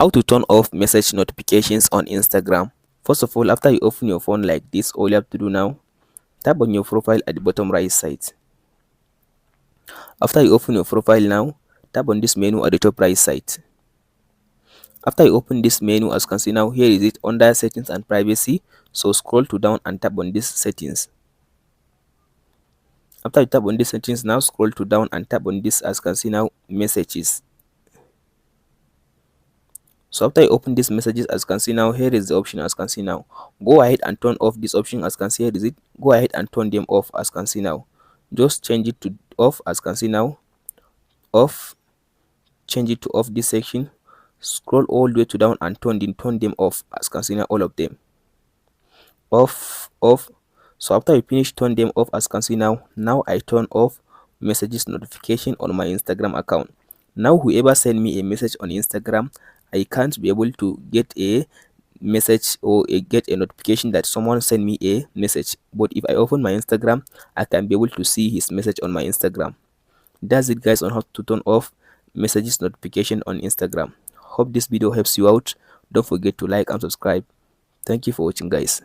How to turn off message notifications on Instagram. First of all, after you open your phone like this, all you have to do now, tap on your profile at the bottom right side. After you open your profile now, tap on this menu at the top right side. After you open this menu, as you can see now, here is it under settings and privacy. So scroll to down and tap on this settings. After you tap on this settings now, scroll to down and tap on this, as you can see now, messages. So after you open these messages, as you can see now, here is the option. As you can see now, go ahead and turn off this option. As you can see, here is it, go ahead and turn them off. As you can see now, just change it to off. As you can see now, off, change it to off this section, scroll all the way to down and turn them off. As you can see now, all of them off. So after you finish turn them off, as you can see now I turn off messages notification on my Instagram account. Now whoever send me a message on Instagram, I can't be able to get a message or get a notification that someone sent me a message. But if I open my Instagram, I can be able to see his message on my Instagram. That's it guys on how to turn off messages notification on Instagram. Hope this video helps you out. Don't forget to like and subscribe. Thank you for watching guys.